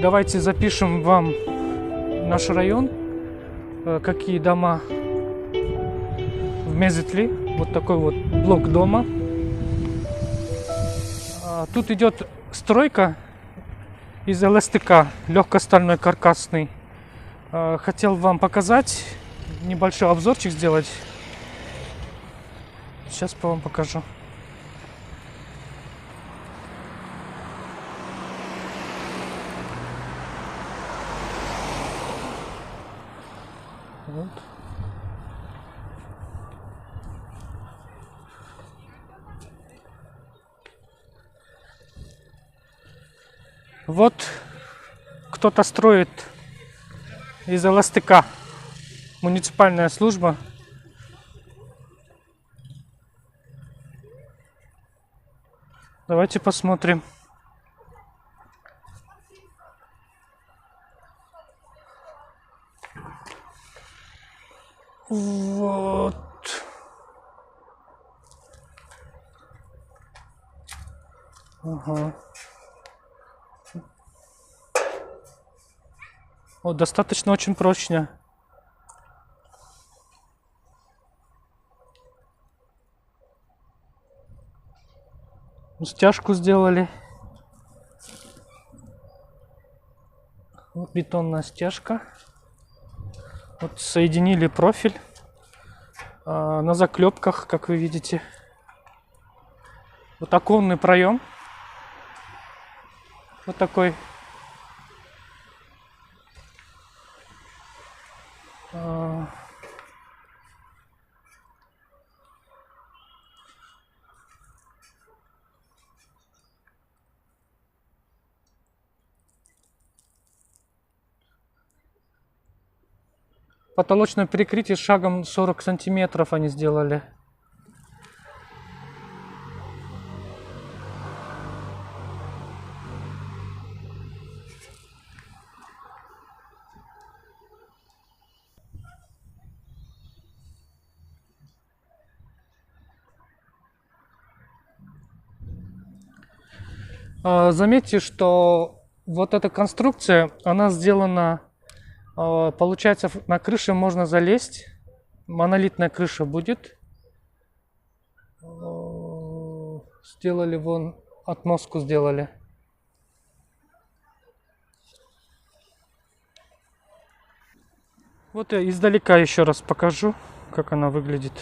Давайте запишем вам наш район, какие дома в Мезетли. Вот такой вот блок дома. Тут идет стройка из ЛСТК, легкостальной каркасный. Хотел вам показать, небольшой обзорчик сделать. Сейчас вам покажу. Вот. Вот кто-то строит из ЛСТК, муниципальная служба. Давайте посмотрим. Вот. Ага. Вот, достаточно очень прочно. Стяжку сделали. Вот бетонная стяжка. Вот соединили профиль на заклепках, как вы видите. Вот оконный проем. Вот такой. Потолочное перекрытие шагом 40 сантиметров они сделали. Заметьте, что вот эта конструкция, она сделана, получается, на крыше можно залезть, монолитная крыша будет. Сделали вон, отмостку сделали. Вот я издалека еще раз покажу, как она выглядит.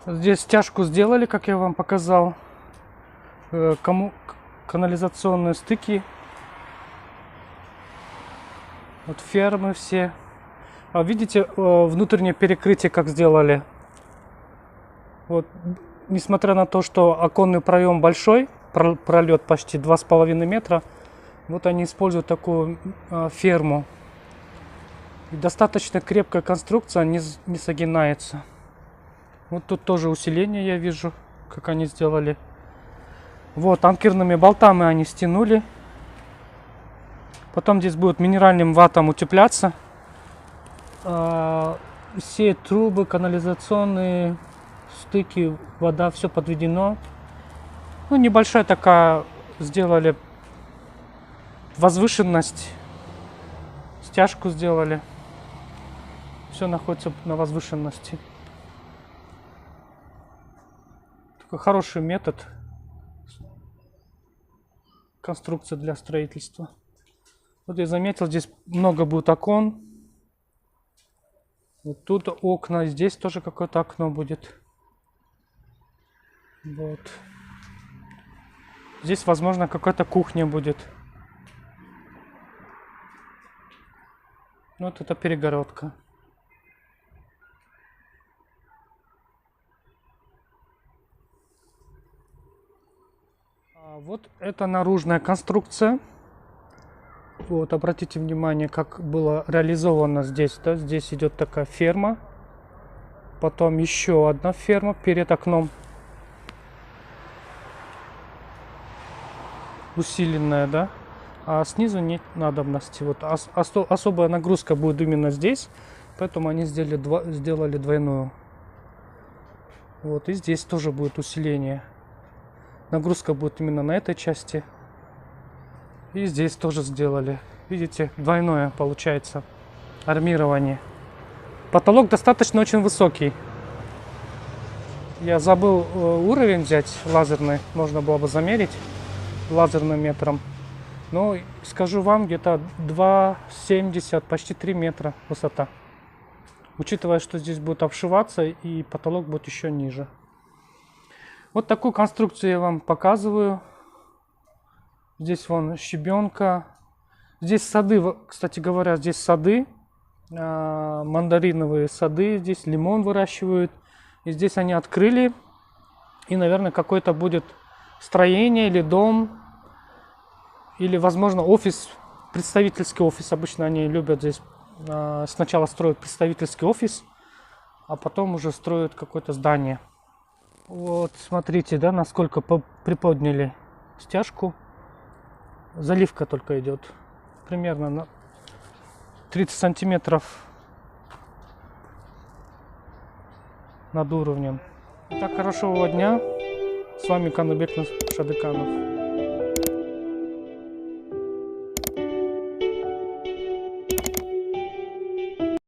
Здесь стяжку сделали, как я вам показал. Канализационные стыки. Вот фермы все. Видите, внутреннее перекрытие как сделали. Вот, несмотря на то, что оконный проем большой, пролет почти 2,5 метра, вот они используют такую ферму. И достаточно крепкая конструкция, не согинается. Вот тут тоже усиление я вижу, как они сделали. Вот, анкерными болтами они стянули. Потом здесь будет минеральным ватом утепляться. Все трубы, канализационные стыки, вода, все подведено. Ну, небольшая такая, сделали возвышенность. Стяжку сделали. Все находится на возвышенности. Хороший метод конструкции для строительства. Вот я заметил, здесь много будет окон. Вот тут окна, здесь тоже какое-то окно будет. Вот. Здесь, возможно, какая-то кухня будет. Вот это перегородка. Вот это наружная конструкция. Вот, обратите внимание, как было реализовано здесь. Да? Здесь идет такая ферма. Потом еще одна ферма перед окном. Усиленная, да? А снизу нет надобности. Вот особая нагрузка будет именно здесь. Поэтому они сделали двойную. Вот, и здесь тоже будет усиление. Нагрузка будет именно на этой части. И здесь тоже сделали. Видите, двойное получается армирование. Потолок достаточно очень высокий. Я забыл уровень взять лазерный. Можно было бы замерить лазерным метром. Но скажу вам, где-то 2,70, почти 3 метра высота. Учитывая, что здесь будет обшиваться и потолок будет еще ниже. Вот такую конструкцию я вам показываю. Здесь вон щебенка. Здесь сады, кстати говоря, здесь сады. Мандариновые сады. Здесь лимон выращивают. И здесь они открыли. И, наверное, какое-то будет строение или дом. Или, возможно, офис. Представительский офис. Обычно они любят здесь. Сначала строят представительский офис. А потом уже строят какое-то здание. Вот, смотрите, да, насколько приподняли стяжку. Заливка только идет. Примерно на 30 сантиметров над уровнем. Итак, хорошего дня. С вами Канубек Шадыканов.